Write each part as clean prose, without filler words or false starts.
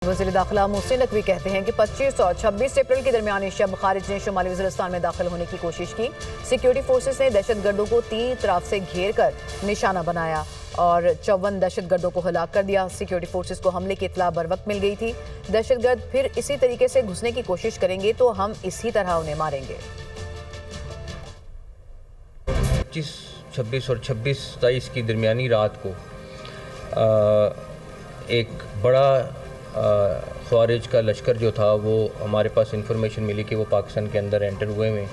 वज़ीर दाखिला मोहसिन नकवी कहते हैं कि 25 और 26 अप्रैल के दरमियान शब खारिज ने शुमाली वज़ीरिस्तान में दाखिल होने की कोशिश की। सिक्योरिटी फोर्सेस ने दहशतगर्दों को तीन तरफ से घेर कर निशाना बनाया और 54 दहशतगर्दों को हलाक कर दिया। सिक्योरिटी फोर्सेस को हमले की इत्तला बर वक्त मिल गई थी। दहशतगर्द फिर इसी तरीके से घुसने की कोशिश करेंगे तो हम इसी तरह उन्हें मारेंगे। 25, 26 और 26 की दरमियानी रात को एक बड़ा ख़वारिज का लश्कर जो था वो हमारे पास इंफॉर्मेशन मिली कि वो पाकिस्तान के अंदर एंटर हुए हैं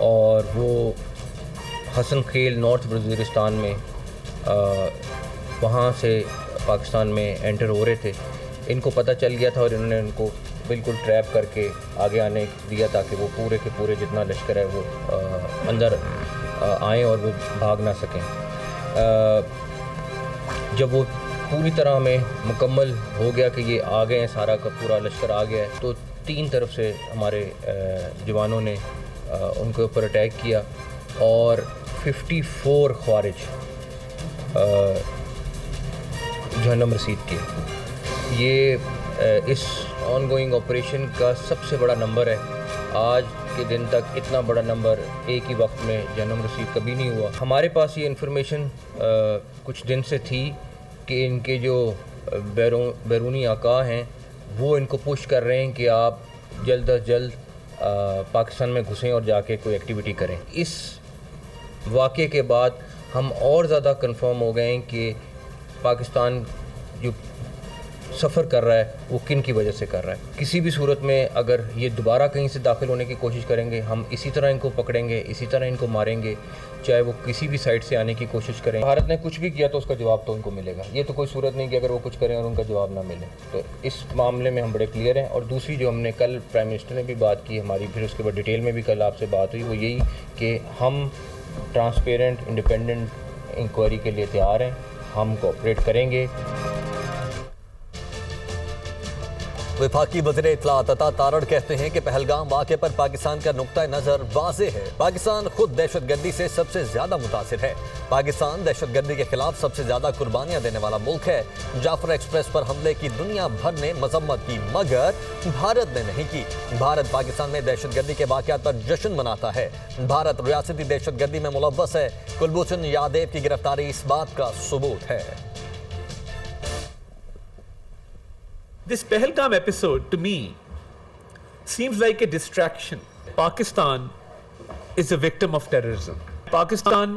और वो हसन खेल नॉर्थ वज़ीरिस्तान में वहाँ से पाकिस्तान में एंटर हो रहे थे। इनको पता चल गया था और इन्होंने उनको बिल्कुल ट्रैप करके आगे आने दिया ताकि वो पूरे के पूरे जितना लश्कर है वो अंदर आएँ और वो भाग ना सकें। जब वो पूरी तरह में मुकम्मल हो गया कि ये आ गए हैं, सारा का पूरा लश्कर आ गया है, तो तीन तरफ से हमारे जवानों ने उनके ऊपर अटैक किया और 54 ख़वारिज जहन्नम रसीद किए। ये इस ऑनगोइंग ऑपरेशन का सबसे बड़ा नंबर है। आज के दिन तक इतना बड़ा नंबर एक ही वक्त में जहन्नम रसीद कभी नहीं हुआ। हमारे पास ये इन्फॉर्मेशन कुछ दिन से थी कि इनके जो बैरूनी आका हैं वो इनको पुश कर रहे हैं कि आप जल्द अज जल्द पाकिस्तान में घुसें और जाके कोई एक्टिविटी करें। इस वाक़े के बाद हम और ज़्यादा कंफर्म हो गए हैं कि पाकिस्तान जो सफ़र कर रहा है वो किन की वजह से कर रहा है। किसी भी सूरत में अगर ये दोबारा कहीं से दाखिल होने की कोशिश करेंगे, हम इसी तरह इनको पकड़ेंगे, इसी तरह इनको मारेंगे, चाहे वो किसी भी साइड से आने की कोशिश करें। भारत ने कुछ भी किया तो उसका जवाब तो उनको मिलेगा। ये तो कोई सूरत नहीं कि अगर वो कुछ करें और उनका जवाब ना मिले। तो इस मामले में हम बड़े क्लियर हैं। और दूसरी जो हमने कल प्राइम मिनिस्टर ने भी बात की हमारी, फिर उसके बाद डिटेल में भी कल आपसे बात हुई, वो यही कि हम ट्रांसपेरेंट इंडिपेंडेंट इंक्वायरी के लिए तैयार हैं, हम कोऑपरेट करेंगे। वफाकी वज़ीर इत्तलाआत अता तारड़ कहते हैं कि पहलगाम वाक़े पर पाकिस्तान का नुक्ता नज़र वाज़ेह है। पाकिस्तान खुद दहशतगर्दी से सबसे ज़्यादा मुतासिर है। पाकिस्तान दहशतगर्दी के खिलाफ सबसे ज़्यादा कुर्बानियाँ देने वाला मुल्क है। जाफर एक्सप्रेस पर हमले की दुनिया भर ने मजम्मत की मगर भारत ने नहीं की। भारत पाकिस्तान में दहशतगर्दी के वाक़यात पर जश्न मनाता है। भारत रियासती दहशतगर्दी में मुलव्वस है। कुलभूषण यादव की गिरफ्तारी इस बात का सबूत है। This Pahalgam episode, to me, seems like a distraction. Pakistan is a victim of terrorism. Pakistan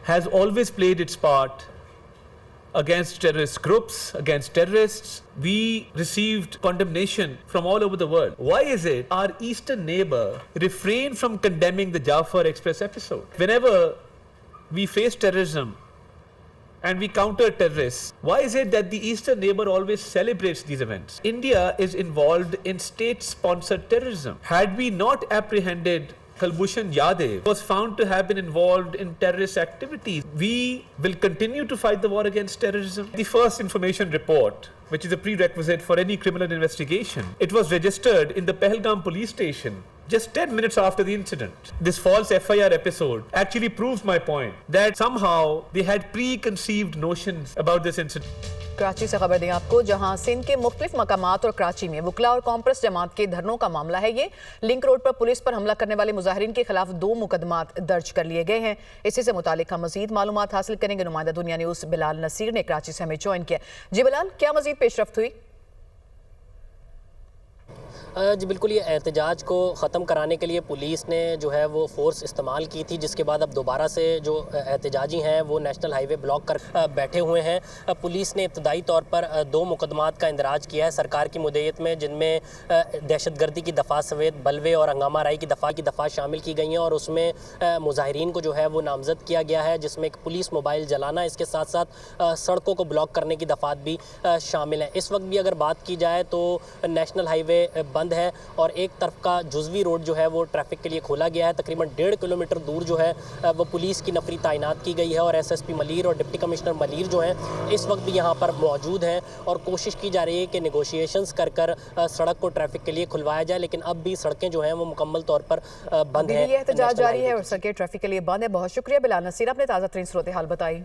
has always played its part against terrorist groups, against terrorists. We received condemnation from all over the world. Why is it our eastern neighbor refrained from condemning the Jafar Express episode? Whenever we face terrorism, and we counter terrorists, why is it that the eastern neighbor always celebrates these events? India is involved in state-sponsored terrorism. Had we not apprehended Kulbhushan Yadav, was found to have been involved in terrorist activities, we will continue to fight the war against terrorism. The first information report, which is a prerequisite for any criminal investigation, it was registered in the Pahalgam police station just 10 minutes after the incident. This false FIR episode actually proves my point that somehow they had preconceived notions about this incident. Karachi से खबर दें आपको, जहां सिंध के मुख्तलिफ मकामात और कराची में वकला और कॉम्प्रेस जमात के धरनों का मामला है। ये लिंक रोड पर पुलिस पर हमला करने वाले मुजाहिरीन के खिलाफ 2 मुकदमात दर्ज कर लिए गए हैं। इसी से मुतालिक हम मजीद मालूमात हासिल करेंगे। नुमाइंदा दुनिया न्यूज़ बिलाल नसीर ने कराची से हमें ज्वाइन किया। जी बिलाल, क्या मजीद पेशरफ्त हुई? जी बिल्कुल, ये एहतजाज को ख़त्म कराने के लिए पुलिस ने जो है वो फ़ोर्स इस्तेमाल की थी, जिसके बाद अब दोबारा से जो एहतजाजी हैं वो नेशनल हाईवे ब्लॉक कर बैठे हुए हैं। पुलिस ने इब्तदाई तौर पर 2 मुकदमात का इंदराज किया है सरकार की मुद्दत में, जिनमें दहशतगर्दी की दफ़ा समेत बलवे और हंगामा राई की दफ़ा शामिल की गई हैं और उसमें मुजाहिरीन को जो है वो नामजद किया गया है, जिसमें एक पुलिस मोबाइल जलाना, इसके साथ साथ सड़कों को ब्लॉक करने की दफ़ात भी शामिल हैं। इस वक्त भी अगर बात की जाए तो नेशनल हाईवे बंद है और एक तरफ का जुज़वी रोड जो है वो ट्रैफिक के लिए खोला गया है। तकरीबन 1.5 किलोमीटर दूर जो है वो पुलिस की नफरी तैनात की गई है और एसएसपी मलीर और डिप्टी कमिश्नर मलीर जो हैं इस वक्त भी यहाँ पर मौजूद हैं और कोशिश की जा रही है कि नेगोशिएशंस कर कर सड़क को ट्रैफिक के लिए खुलवाया जाए, लेकिन अब भी सड़कें जो हैं वो मुकम्मल तौर पर बंद हैं। ये एहतजाज जारी है और सड़कें ट्रैफिक के लिए बंद है। बहुत शुक्रिया बिलाल नसीर, आपने ताज़ा तरीन सूरत हाल बताई।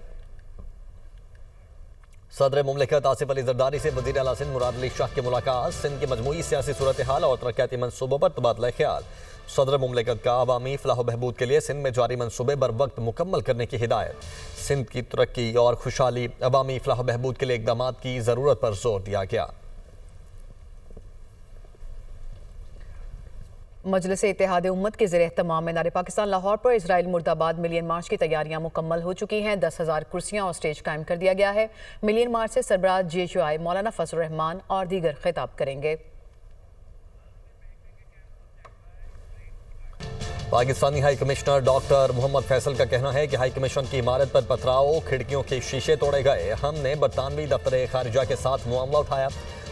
सदर मुमलिकत आसिफ अली जरदारी से वज़ीर आला सिंध मुराद अली शाह की मुलाकात, सिंध की मजमूई सियासी सूरत हाल और तरक्याती मनसूबों पर तबादला ख्याल। सदर मुमलिकत का अवामी फलाह बहबूद के लिए सिंध में जारी मनसूबे बर वक्त मुकम्मल करने की हिदायत। सिंध की तरक्की और खुशहाली, अवामी फलाह बहबूद के लिए इकदाम की ज़रूरत पर जोर दिया गया। मजलिस इत्तेहाद उम्मत के ज़ेर एहतमाम में नारे पाकिस्तान लाहौर पर इजराइल मुर्दाबाद मिलियन मार्च की तैयारियां मुकम्मल हो चुकी हैं। 10,000 कुर्सियां और स्टेज कायम कर दिया गया है। मिलियन मार्च से सरबराह GHI मौलाना फजल रहमान और दीगर खिताब करेंगे। Pakistani high commissioner doctor Mohammad Faisal का कहना है कि हाई कमीशन की इमारत पर पथराव, खिड़कियों के शीशे तोड़े गए। हमने बरतानवी दफ्तर खारिजा के साथ मामला उठाया।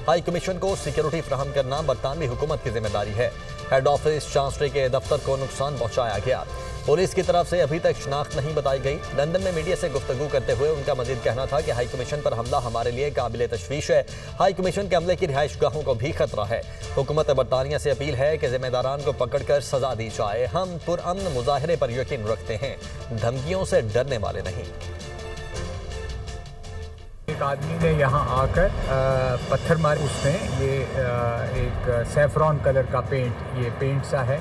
हाई कमीशन को सिक्योरिटी फराहम करना बरतानवी हुकूमत की जिम्मेदारी है। हेड ऑफिस चांसलरी के दफ्तर को नुकसान पहुंचाया गया। पुलिस की तरफ से अभी तक शिनाख्त नहीं बताई गई। लंदन में मीडिया से गुफ्तगू करते हुए उनका मजीद कहना था कि हाई कमीशन पर हमला हमारे लिए काबिल तशवीश है। हाई कमीशन के हमले की रिहाइश गाहों को भी खतरा है। हुकूमत बरतानिया से अपील है कि जिम्मेदारान को पकड़कर सजा दी जाए। हम पुरअमन मुजाहरे पर यकीन रखते हैं, धमकियों से डरने वाले नहीं। एक आदमी ने यहाँ आकर पत्थर मारे। उसने ये एक सैफरॉन कलर का पेंट सा है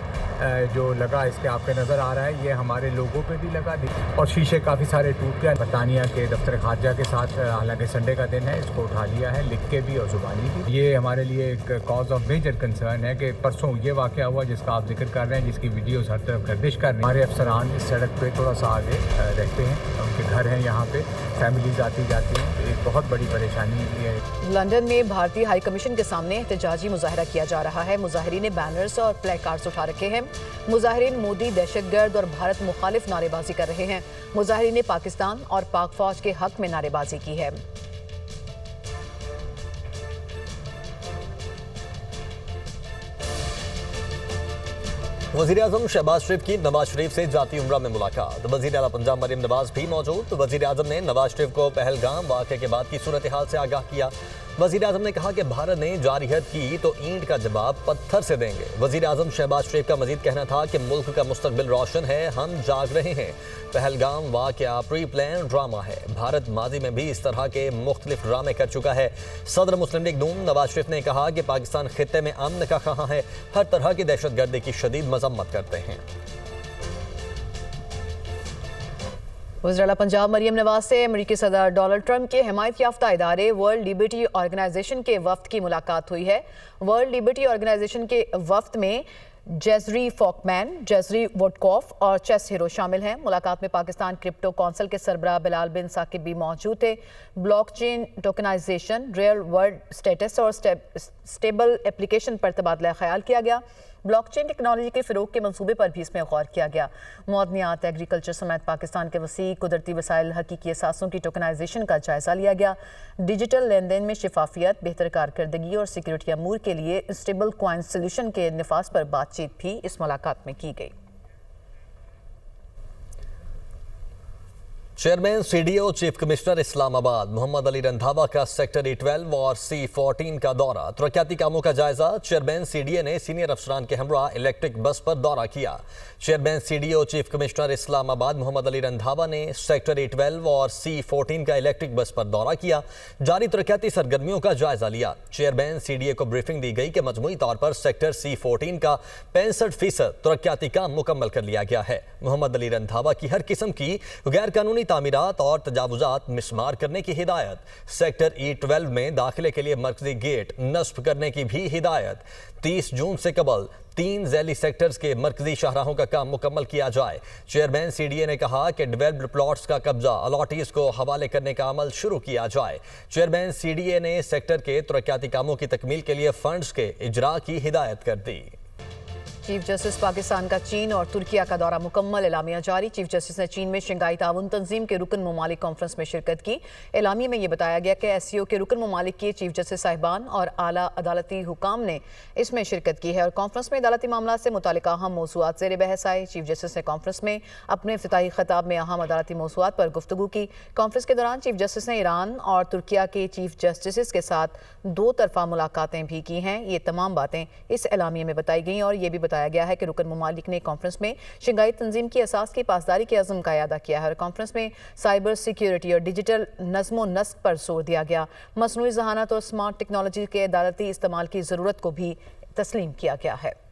जो लगा, इसके आपके नज़र आ रहा है। ये हमारे लोगों पे भी लगा और शीशे काफ़ी सारे टूट गए। बरतानिया के दफ्तर खारजा के साथ, हालांकि संडे का दिन है, इसको उठा लिया है लिख के भी और ज़ुबानी भी। ये हमारे लिए एक कॉज ऑफ मेजर कंसर्न है कि परसों ये वाक़या हुआ जिसका आप जिक्र कर रहे हैं, जिसकी वीडियोस हर तरफ गर्दिश कर रहे हैं। हमारे अफसरान इस सड़क पे थोड़ा सा आगे रहते हैं, उनके घर हैं यहाँ पे, फैमिलीज आती जाती हैं। एक बहुत बड़ी परेशानी है। लंदन में भारतीय हाई कमीशन के सामने एहतजाजी मुजाहरा किया जा रहा है। मुजाहिरीन ने बैनर्स और प्ले कार्ड्स उठा रखे हैं। मुजाहिरीन मोदी दहशतगर्द और भारत मुखालिफ नारेबाजी कर रहे हैं। मुजाहिरीन ने पाकिस्तान और पाक फौज के हक में नारेबाजी की है। वज़ीर-ए-आज़म शहबाज शरीफ की नवाज शरीफ से जाती उम्रा में मुलाकात। वज़ीर आला पंजाब मरीम नवाज भी मौजूद। वज़ीर-ए-आज़म ने नवाज शरीफ को पहलगाम वाक़े के बाद की सूरत हाल से आगाह किया। वज़ीर-ए-आज़म ने कहा कि भारत ने जारहियत की तो ईंट का जवाब पत्थर से देंगे। वज़ीर-ए-आज़म शहबाज शरीफ का मजीद कहना था कि मुल्क का मुस्तकबिल रोशन है, हम जाग रहे हैं। पहलगाम वाक़या प्री प्लान ड्रामा है। भारत माजी में भी इस तरह के मुख्तलिफ ड्रामे कर चुका है। सदर मुस्लिम लीग नून नवाज शरीफ ने कहा कि पाकिस्तान खित्ते में अमन का ख़्वाह है, हर तरह की दहशतगर्दी की शदीद मजम्मत करते हैं। वज़ीर आला पंजाब मरीम नवाज से अमेरिकी सदर डोनाल्ड ट्रंप के हिमायत याफ्ता इदारे वर्ल्ड लिबर्टी ऑर्गेनाइजेशन के वफ्द की मुलाकात हुई है। वर्ल्ड लिबर्टी ऑर्गेनाइजेशन के वफ्द में जेजरी फॉकमैन, जेजरी वुडकॉफ और चेस हीरो शामिल हैं। मुलाकात में पाकिस्तान क्रिप्टो कौंसिल के सरबराह बिलाल बिन साकिब भी मौजूद थे। Blockchain tokenization, real world status और स्टेबल एप्लीकेशन पर तबादला ख्याल किया गया। ब्लॉकचेन टेक्नोलॉजी के फ़रोग के मंसूबे पर भी इसमें गौर किया गया। मौदनियात, एग्रीकल्चर समेत पाकिस्तान के वसी कुदरती वसाइल हकीकी असासों की टोकनाइजेशन का जायज़ा लिया गया। डिजिटल लेन देन में शफाफियत, बेहतर कारकर्दगी और सिक्योरिटी अमूर के लिए स्टेबल क्वाइन सोल्यूशन के निफाज पर बातचीत भी इस मुलाकात में की गई। Chairman CDO chief commissioner Islamabad Mohammad Ali Randhawa का सेक्टर E12 और C14 का दौरा। तरक्याती कामों का जायजा। चेयरमैन CDA ने सीनियर अफसरान के हमरा इलेक्ट्रिक बस पर दौरा किया। Chairman CDO chief commissioner Islamabad Mohammad Ali Randhawa ने सेक्टर E12 और C14 का इलेक्ट्रिक बस पर दौरा किया। जारी तरक्याती सरगर्मियों का जायजा लिया। चेयरमैन CDA को ब्रीफिंग दी गई कि मजमूई तौर पर सेक्टर C14 का 65% तरक्याती काम मुकम्मल कर लिया गया है। मोहम्मद अली रंधावा की हर किस्म की गैर कानूनी तामीरात और तजावुजात मिसमार करने की हिदायत। सेक्टर E12 में दाखिले के लिए मरकजी गेट नस्ब करने की भी हिदायत। 30 जून से कबल 3 झैली सेक्टर्स के मरकजी शाहराहों का काम मुकम्मल किया जाए। चेयरमैन CDA ने कहा कि डेवलप्ड प्लॉट्स का कब्जा अलॉटीज को हवाले करने का अमल शुरू किया जाए। चेयरमैन CDA ने सेक्टर के तरक्याती कामों की तकमील के लिए फंड्स के इजरा की हिदायत कर दी। चीफ जस्टिस पाकिस्तान का चीन और तुर्किया का दौरा मुकम्मल। एलामिया जारी। चीफ जस्टिस ने चीन में शंघाई ताउन तंजीम के रुकन ममालिक कॉन्फ्रेंस में शिरकत की। एलामिया में ये बताया गया कि SCO के रुकन ममालिक के चीफ जस्टिस साहिबान और आला अदालती हुकाम ने इसमें शिरकत की है और कॉन्फ्रेंस में अदालती मामला से मुतालिका अहम मौज़ूआत ज़ेर बहस आए। चीफ जस्टिस ने कॉन्फ्रेंस में अपने इफ्तिताही खिताब में अहम अदालती मौज़ूआत पर गुफ्तगू की। कॉन्फ्रेंस के दौरान चीफ जस्टिस ने ईरान और तुर्किया के चीफ जस्टिस के साथ 2 तरफा मुलाकातें भी की हैं। ये तमाम बातें इस एलामिया में बताई गई और ये भी बताया गया है कि रुकन ममालिक ने कॉन्फ्रेंस में शंघाई तंजीम की असास की पासदारी के अज़्म का अदा किया है और कॉन्फ्रेंस में साइबर सिक्योरिटी और डिजिटल नज़्म नस्क पर जोर दिया गया। मसनूई ज़हानत और स्मार्ट टेक्नोलॉजी के अदालती इस्तेमाल की ज़रूरत को भी तस्लीम किया गया है।